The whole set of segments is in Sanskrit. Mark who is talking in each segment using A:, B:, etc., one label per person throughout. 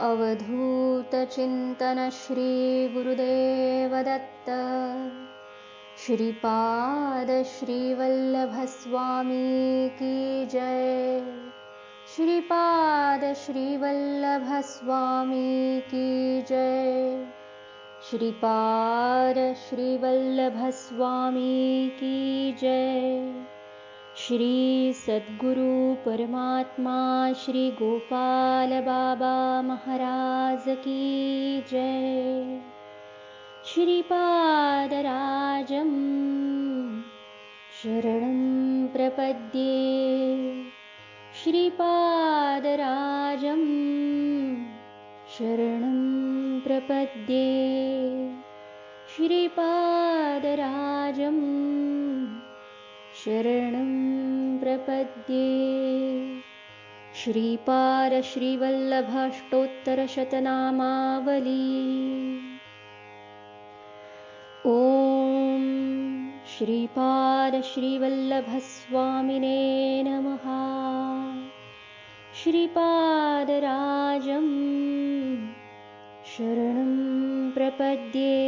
A: अवधूतचिन्तन श्री गुरुदेव दत्त श्रीपाद श्रीवल्लभ स्वामी की जय। श्रीपाद श्रीवल्लभ स्वामी की जय। श्रीपाद श्रीवल्लभ स्वामी की जय। श्री सद्गुरु परमात्मा श्री गोपाल बाबा महाराज की जय। श्रीपादराजं शरणं प्रपद्ये। श्रीपादराजं शरणं प्रपद्ये। श्रीपादराजं शरणं प्रपद्ये। श्रीपाद श्रीवल्लभ अष्टोत्तरशतनामावली। ॐ श्रीपाद श्रीवल्लभ स्वामिने नमः। श्रीपादराजं शरणं प्रपद्ये।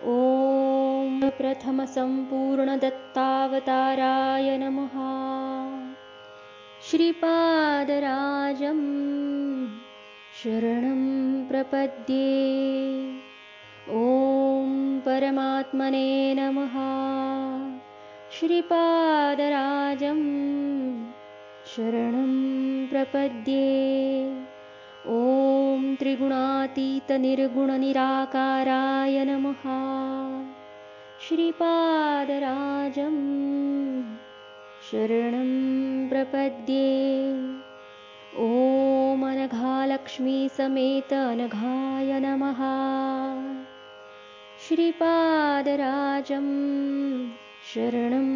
A: ॐ प्रथम संपूर्ण दत्तावताराय नमः। श्रीपादराजं शरणं प्रपद्ये। ॐ परमात्मने नमः। श्रीपादराजं शरणं प्रपद्ये। ॐ त्रिगुणातीत निर्गुण निराकाराय नमः। श्रीपादराजं शरणं प्रपद्ये। ॐ अनघालक्ष्मी समेत अनघाय नमः। श्रीपादराजं शरणं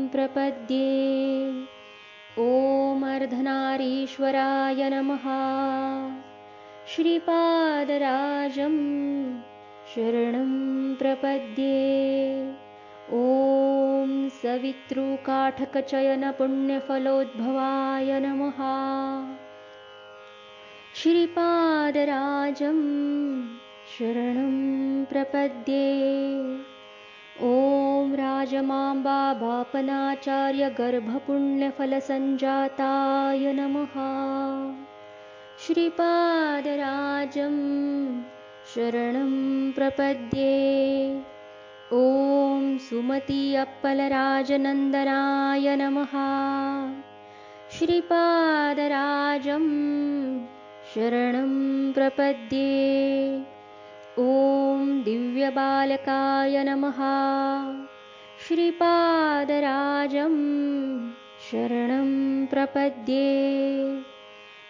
A: प्रपद्ये। ॐ अर्धनारीश्वराय नमः। श्रीपादराजं शरणं प्रपद्ये। ॐ सवितृकाठकचयन पुण्यफलोद्भवाय नमः। श्रीपादराजं शरणं प्रपद्ये। ॐ राजमाम्बा बापनाचार्य गर्भपुण्यफलसञ्जाताय नमः। श्रीपादराजं शरणं प्रपद्ये। ॐ सुमति अप्पलराजनन्दनाय नमः। श्रीपादराजं शरणं प्रपद्ये। ॐ दिव्यबालकाय नमः। श्रीपादराजं शरणं प्रपद्ये।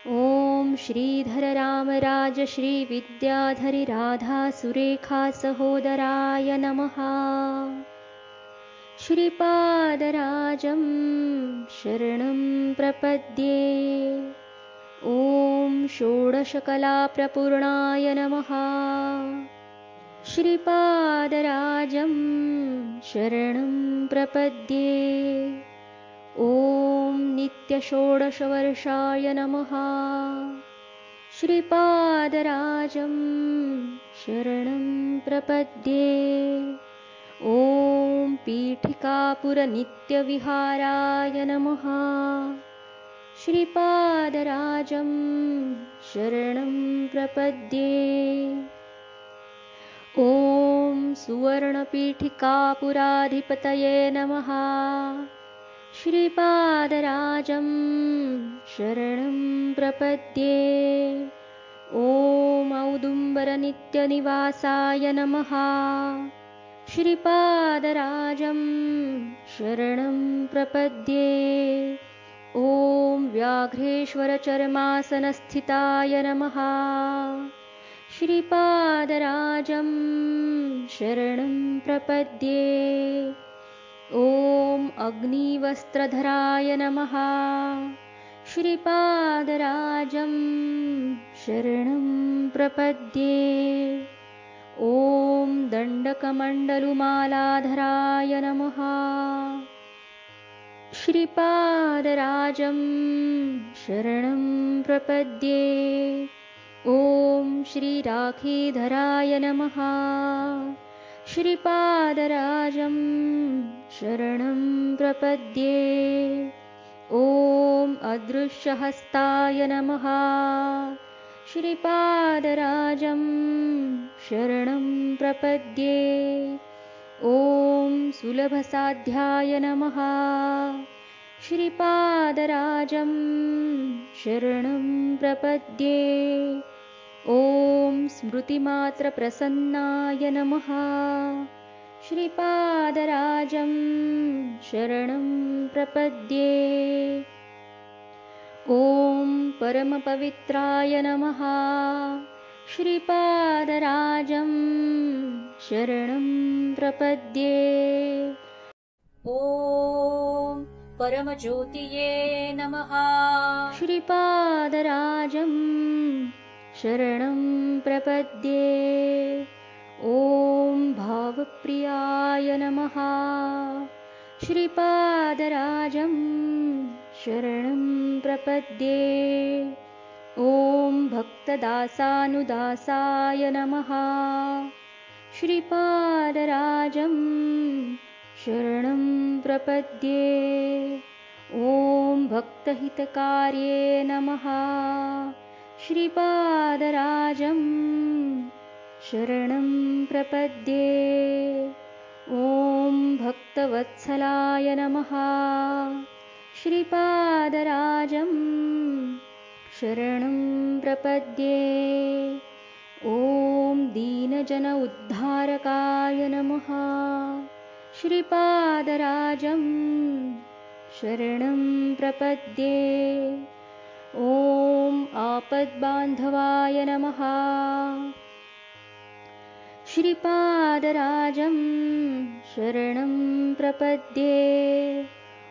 A: ॐ श्रीधररामराज श्रीविद्याधरि राधासुरेखा सहोदराय नमः। श्रीपादराजं शरणं प्रपद्ये। ॐ षोडशकलाप्रपूर्णाय नमः। श्रीपादराजं शरणं प्रपद्ये। ॐ नित्यषोडशवर्षाय नमः। श्रीपादराजं शरणं प्रपद्ये। ॐ पीठिकापुरनित्यविहाराय नमः। श्रीपादराजं शरणं प्रपद्ये। ॐ सुवर्णपीठिकापुराधिपतये नमः। श्रीपादराजं शरणं प्रपद्ये। ॐ औदुम्बरनित्यनिवासाय नमः। श्रीपादराजं शरणं प्रपद्ये। ॐ व्याघ्रेश्वरचर्मासनस्थिताय नमः। श्रीपादराजं शरणं प्रपद्ये। ॐ अग्निवस्त्रधराय नमः। श्रीपादराजं शरणं प्रपद्ये। ॐ दण्डकमण्डलुमालाधराय नमः। श्रीपादराजं शरणं प्रपद्ये। ॐ श्रीराखीधराय नमः। श्रीपादराजं शरणं प्रपद्ये। ॐ अदृश्यहस्ताय नमः। श्रीपादराजं शरणं प्रपद्ये। ॐ सुलभसाध्याय नमः। श्रीपादराजं शरणं प्रपद्ये। ॐ स्मृतिमात्रप्रसन्नाय नमः। श्रीपादराजं शरणं प्रपद्ये। ॐ परमपवित्राय नमः। श्रीपादराजं शरणं प्रपद्ये।
B: ॐ परमज्योतिये नमः।
A: श्रीपादराजं शरणं प्रपद्ये। ॐ भावप्रियाय नमः। श्रीपादराजं शरणं प्रपद्ये। ॐ भक्तदासानुदासाय नमः। श्रीपादराजं शरणं प्रपद्ये। ॐ भक्तहितकार्ये नमः। श्रीपादराजं शरणं प्रपद्ये। ॐ भक्तवत्सलाय नमः। श्रीपादराजं शरणं प्रपद्ये। ॐ दीनजन उद्धारकाय नमः। श्रीपादराजं शरणं प्रपद्ये। ॐ आपद्बान्धवाय नमः। श्रीपादराजं शरणं प्रपद्ये।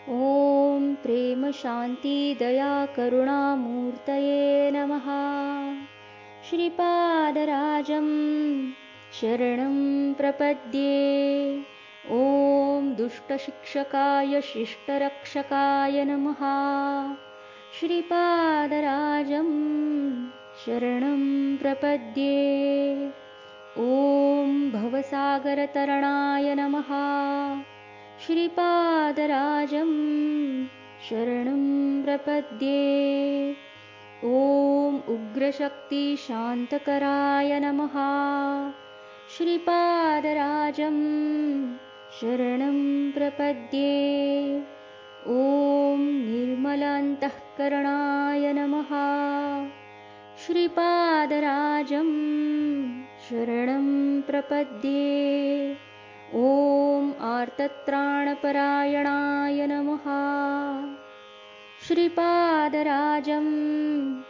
A: ॐ प्रेमशान्तिदयाकरुणामूर्तये नमः। श्रीपादराजं शरणं प्रपद्ये। ॐ दुष्टशिक्षकाय शिष्टरक्षकाय नमः। श्रीपादराजं शरणं प्रपद्ये। ॐ भवसागरतरणाय नमः। श्रीपादराजं शरणं प्रपद्ये। ॐ उग्रशक्तिशान्तकराय नमः। श्रीपादराजं शरणं प्रपद्ये। ॐ निर्मलान्तःकरणाय नमः। श्रीपादराजं शरणं प्रपद्ये। ॐ आर्तत्राणपरायणाय नमः। श्रीपादराजं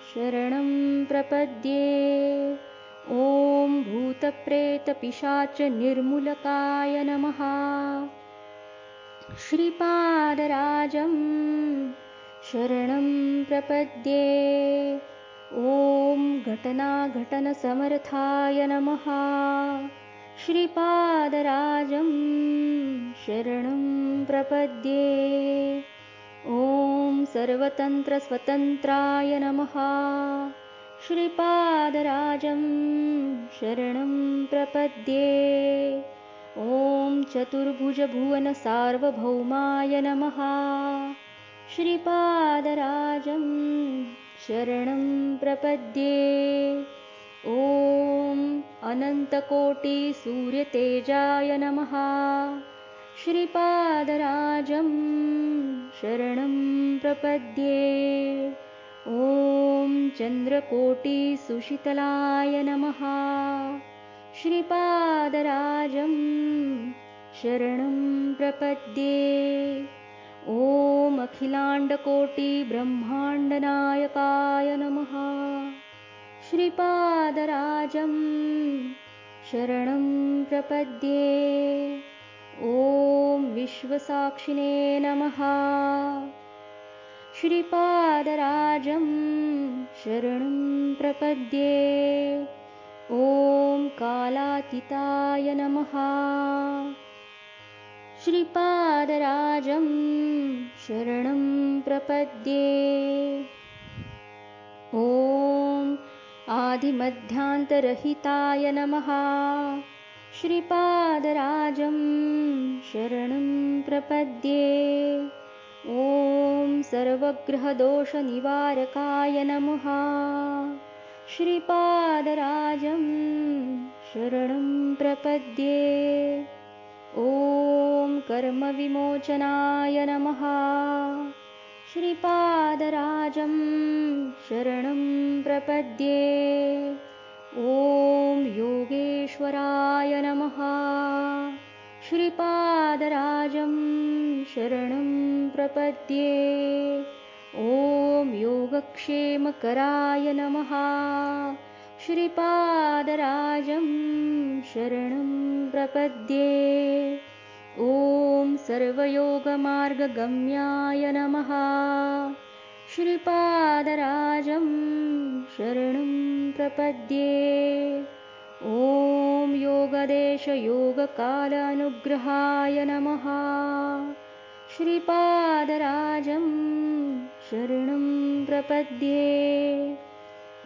A: शरणं प्रपद्ये। ॐ भूतप्रेतपिशाचनिर्मूलकाय नमः। श्रीपादराजं शरणं प्रपद्ये। ॐ घटनाघटनसमर्थाय नमः। श्रीपादराजं शरणं प्रपद्ये। ॐ सर्वतन्त्रस्वतन्त्राय नमः। श्रीपादराजं शरणं प्रपद्ये। ॐ चतुर्भुजभुवनसार्वभौमाय नमः। श्रीपादराजं शरणं प्रपद्ये। ॐ अनन्तकोटिसूर्यतेजाय नमः। श्रीपादराजं शरणं प्रपद्ये। ॐ चन्द्रकोटिसुशीतलाय नमः। श्रीपादराजं शरणं प्रपद्ये। ॐ अखिलाण्डकोटिब्रह्माण्डनायकाय नमः। श्रीपादराजं शरणं प्रपद्ये। ॐ विश्वसाक्षिणे नमः। श्रीपादराजं शरणं प्रपद्ये। ॐ कालातीताय नमः। श्रीपादराजं शरणं प्रपद्ये। ॐ आदिमध्यान्तरहिताय नमः। श्रीपादराजं शरणं प्रपद्ये। ॐ सर्वग्रहदोषनिवारकाय नमः। श्रीपादराजं शरणं प्रपद्ये। ॐ कर्मविमोचनाय नमः। श्रीपादराजं शरणं प्रपद्ये। ॐ योगेश्वराय नमः। श्रीपादराजं शरणं प्रपद्ये। ॐ योगक्षेमकराय नमः। श्रीपादराजं शरणं प्रपद्ये। ॐ सर्वयोगमार्गगम्याय नमः। श्रीपादराजं शरणं प्रपद्ये। ॐ योगदेशयोगकालानुग्रहाय नमः। श्रीपादराजं शरणं प्रपद्ये।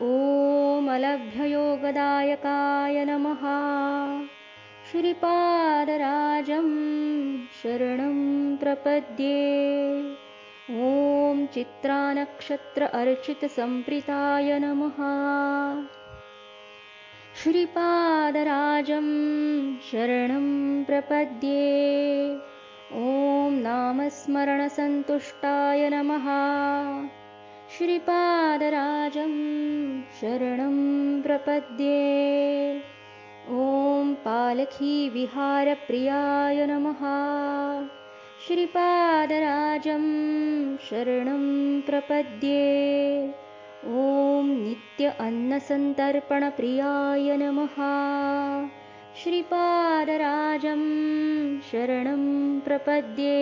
A: ॐ अलभ्ययोगदायकाय नमः। श्रीपादराजं शरणं प्रपद्ये। ॐ चित्रानक्षत्र अर्चितसम्प्रीताय नमः। श्रीपादराजं शरणं प्रपद्ये। ॐ नामस्मरणसन्तुष्टाय नमः। श्रीपादराजं शरणं प्रपद्ये। ॐ पालखीविहारप्रियाय नमः। श्रीपादराजं शरणं प्रपद्ये। ॐ नित्य अन्नसन्तर्पणप्रियाय नमः। श्रीपादराजं शरणं प्रपद्ये।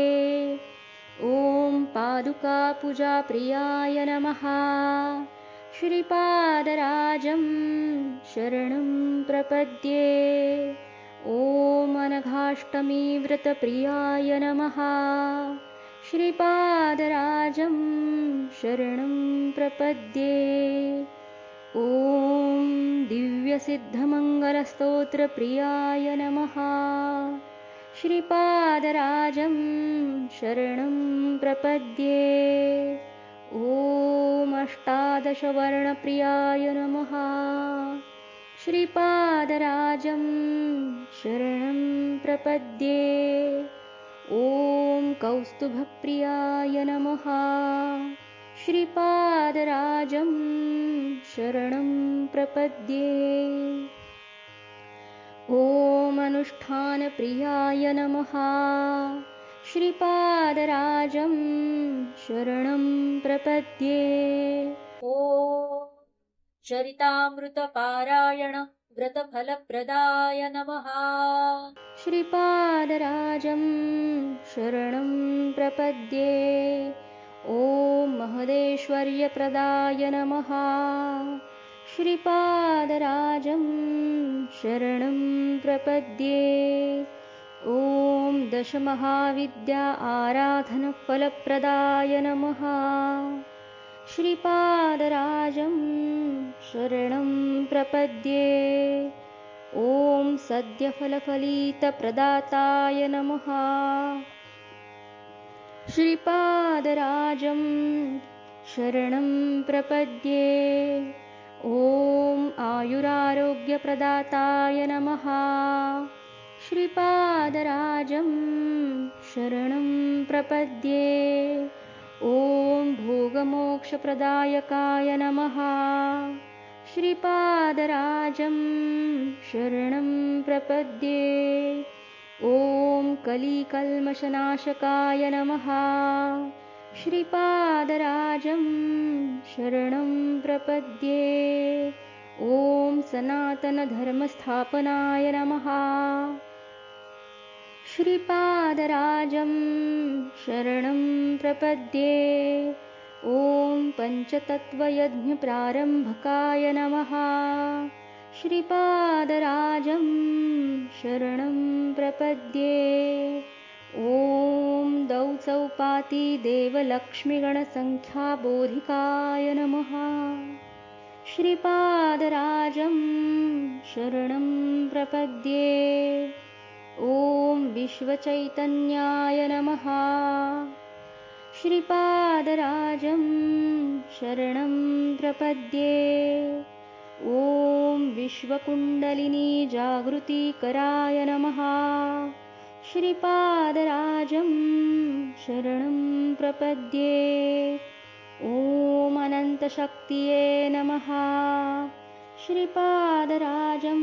A: ॐ पादुकापूजाप्रियाय नमः। श्रीपादराजं शरणं प्रपद्ये। ॐ अनघाष्टमीव्रतप्रियाय नमः। श्रीपादराजं शरणं प्रपद्ये। ॐ दिव्यसिद्धमङ्गलस्तोत्रप्रियाय नमः। श्रीपादराजं शरणं प्रपद्ये। ॐ अष्टादशवर्णप्रियाय नमः। श्रीपादराजं शरणं प्रपद्ये। ॐ कौस्तुभप्रियाय नमः। श्रीपादराजं शरणं प्रपद्ये। ॐ अनुष्ठानप्रियाय नमः। श्रीपादराजं शरणं प्रपद्ये।
B: ॐ चरितामृतपारायण व्रतफलप्रदाय नमः।
A: श्रीपादराजं शरणं प्रपद्ये। ॐ महदेश्वर्यप्रदाय नमः। श्रीपादराजं शरणं प्रपद्ये। ॐ दशमहाविद्या आराधनफलप्रदाय नमः। श्रीपादराजं शरणं प्रपद्ये। ॐ सद्यफलफलितप्रदाताय नमः। श्रीपादराजं शरणं प्रपद्ये। ॐ आयुरारोग्यप्रदाताय नमः। श्रीपादराजं शरणं प्रपद्ये। ॐ भोगमोक्षप्रदायकाय नमः। श्रीपादराजं शरणं प्रपद्ये। ॐ कलिकल्मषनाशकाय नमः। श्रीपादराजं शरणं प्रपद्ये। ॐ सनातनधर्मस्थापनाय नमः। श्रीपादराजं शरणं प्रपद्ये। ॐ पञ्चतत्त्वयज्ञप्रारम्भकाय नमः। श्रीपादराजं शरणं प्रपद्ये। ॐ दौसौपातिदेवलक्ष्मीगणसङ्ख्याबोधिकाय नमः। श्रीपादराजं शरणं प्रपद्ये। ॐ विश्वचैतन्याय नमः। श्रीपादराजं शरणं प्रपद्ये। ॐ विश्वकुण्डलिनी जागृतिकराय नमः। श्रीपादराजं शरणं प्रपद्ये। ॐ अनन्तशक्तिये नमः। श्रीपादराजं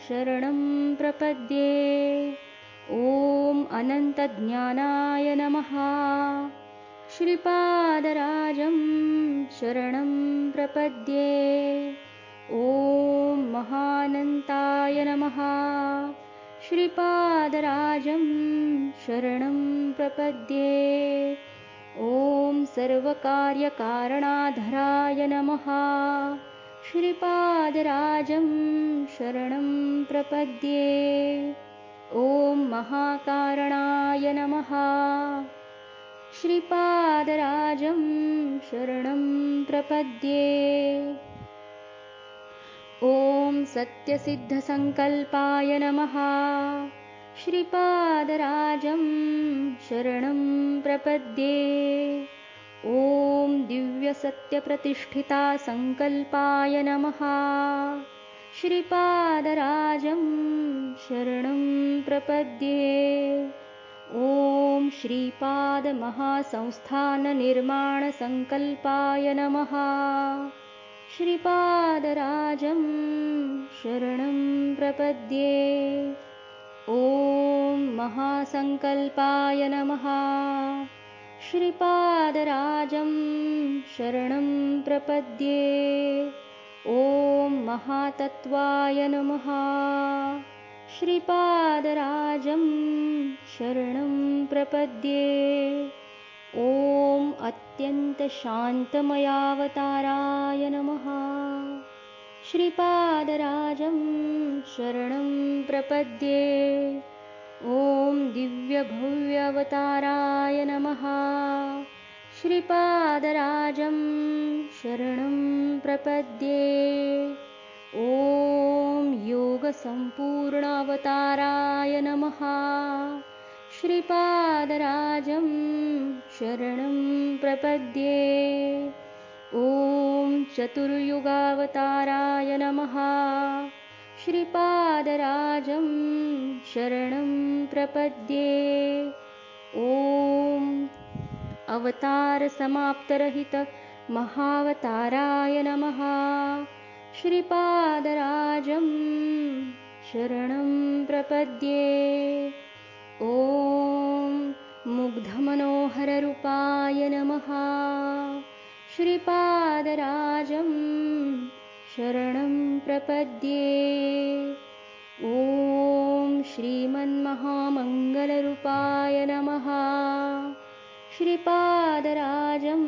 A: शरणं प्रपद्ये। ॐ अनन्तज्ञानाय नमः। श्रीपादराजं शरणं प्रपद्ये। ॐ महानन्ताय नमः। श्रीपादराजं शरणं प्रपद्ये। ॐ सर्वकार्यकारणाधराय नमः। श्रीपादराजं शरणं प्रपद्ये। ॐ महाकारणाय नमः। श्रीपादराजं शरणं प्रपद्ये। ॐ सत्यसिद्धसङ्कल्पाय नमः। श्रीपादराजं शरणं प्रपद्ये। ॐ दिव्यसत्यप्रतिष्ठितासङ्कल्पाय नमः। श्रीपादराजं शरणं प्रपद्ये। ॐ श्रीपादमहासंस्थाननिर्माणसङ्कल्पाय नमः। श्रीपादराजं शरणं प्रपद्ये। ॐ महासङ्कल्पाय नमः। श्रीपादराजं शरणं प्रपद्ये। ॐ महातत्त्वाय नमः। श्रीपादराजं शरणं प्रपद्ये। ॐ अत्यन्तशान्तमयावताराय नमः। श्रीपादराजं शरणं प्रपद्ये। ॐ दिव्यभव्यावताराय नमः। श्रीपादराजं शरणं प्रपद्ये। ॐ योगसम्पूर्णावताराय नमः। श्रीपादराजं शरणं प्रपद्ये। ॐ चतुर्युगावताराय नमः। श्रीपादराजं शरणं प्रपद्ये। ॐ अवतारसमाप्तरहितमहावताराय नमः। श्रीपादराजं शरणं प्रपद्ये। ॐ मुग्धमनोहररूपाय नमः। श्रीपादराजं शरणं प्रपद्ये। ॐ श्रीमन्महामङ्गलरूपाय नमः। श्रीपादराजं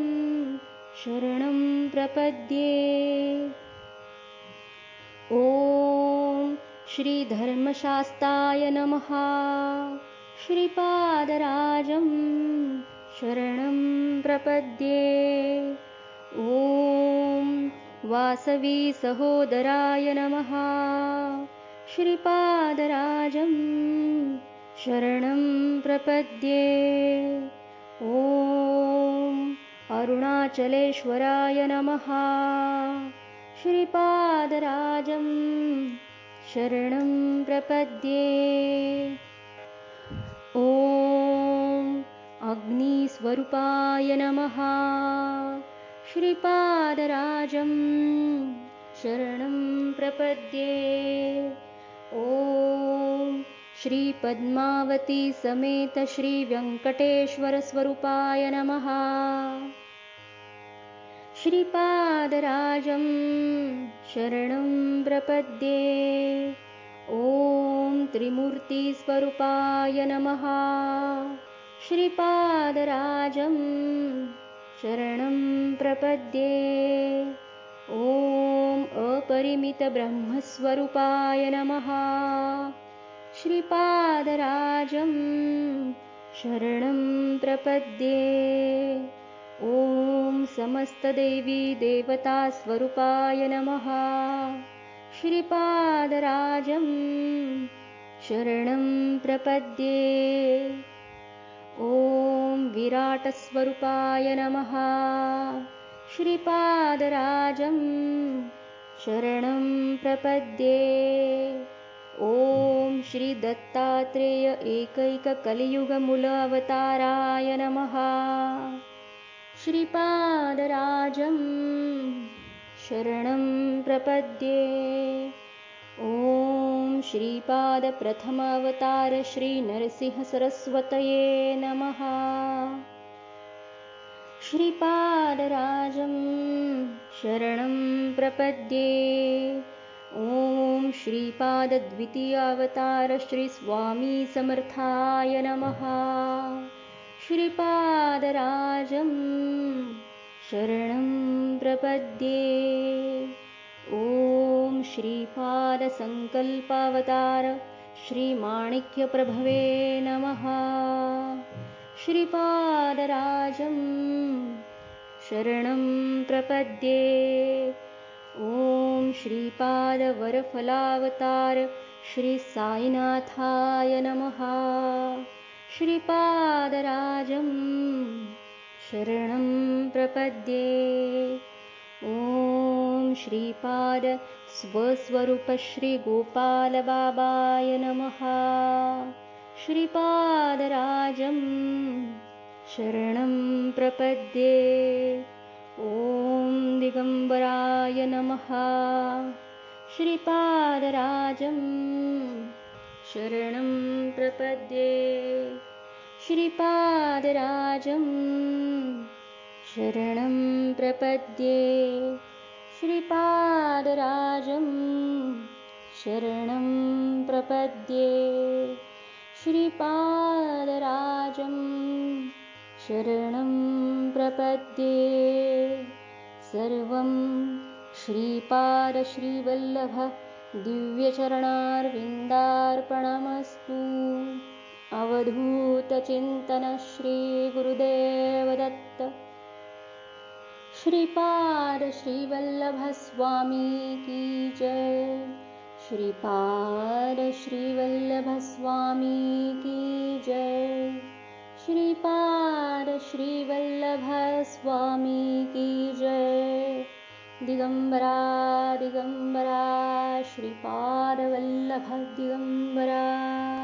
A: शरणं प्रपद्ये। ॐ श्रीधर्मशास्ताय नमः। श्रीपादराजं शरणं प्रपद्ये। ॐ वासवीसहोदराय नमः। श्रीपादराजं शरणं प्रपद्ये। ॐ अरुणाचलेश्वराय नमः। श्रीपादराजं शरणं प्रपद्ये। ॐ अग्निस्वरूपाय नमः। श्रीपादराजं शरणं प्रपद्ये। ॐ श्रीपद्मावती समेत श्रीवेङ्कटेश्वरस्वरूपाय नमः। श्रीपादराजं शरणं प्रपद्ये। ॐ त्रिमूर्तिस्वरूपाय नमः। श्रीपादराजं शरणं प्रपद्ये। ॐ अपरिमितब्रह्मस्वरूपाय नमः। श्रीपादराजं शरणं प्रपद्ये। ॐ समस्तदेवी देवतास्वरूपाय नमः। श्रीपादराजं शरणं प्रपद्ये। ॐ विराटस्वरूपाय नमः। श्रीपादराजं शरणं प्रपद्ये। ॐ श्रीदत्तात्रेय एकैककलियुगमूल अवताराय नमः। श्रीपादराजं शरणं प्रपद्ये। ॐ श्रीपादप्रथम अवतार श्रीनरसिंहसरस्वतये नमः। श्रीपादराजं शरणं प्रपद्ये। ॐ श्रीपादद्वितीय अवतार श्रीस्वामी समर्थाय नमः। श्रीपादराजं शरणं प्रपद्ये। ॐ श्रीपादसङ्कल्पावतार श्रीमाणिक्यप्रभवे नमः। श्रीपादराजं शरणं प्रपद्ये। ॐ श्रीपादवरफलावतार श्रीसाईनाथाय नमः। श्रीपादराजं शरणं प्रपद्ये। ॐ श्रीपाद स्वस्वरूप श्रीगोपालबाबाय नमः। श्रीपादराजं शरणं प्रपद्ये। ॐ दिगम्बराय नमः। श्रीपादराजं शरणं प्रपद्ये। श्रीपादराजं शरणं प्रपद्ये। श्रीपादराजं शरणं प्रपद्ये। श्रीपादराजं शरणं प्रपद्ये। सर्वं श्रीपाद श्रीवल्लभ दिव्यचरणारविन्दार्पणमस्तु। अवधूतचिन्तन श्री गुरुदेव दत्त। श्रीपाद श्रीवल्लभ स्वामी की जय। श्रीपाद श्रीवल्लभ स्वामी की जय। श्रीपाद श्रीवल्लभ स्वामी की जय। दिगंबरा दिगंबरा श्रीपाद वल्लभ दिगंबरा।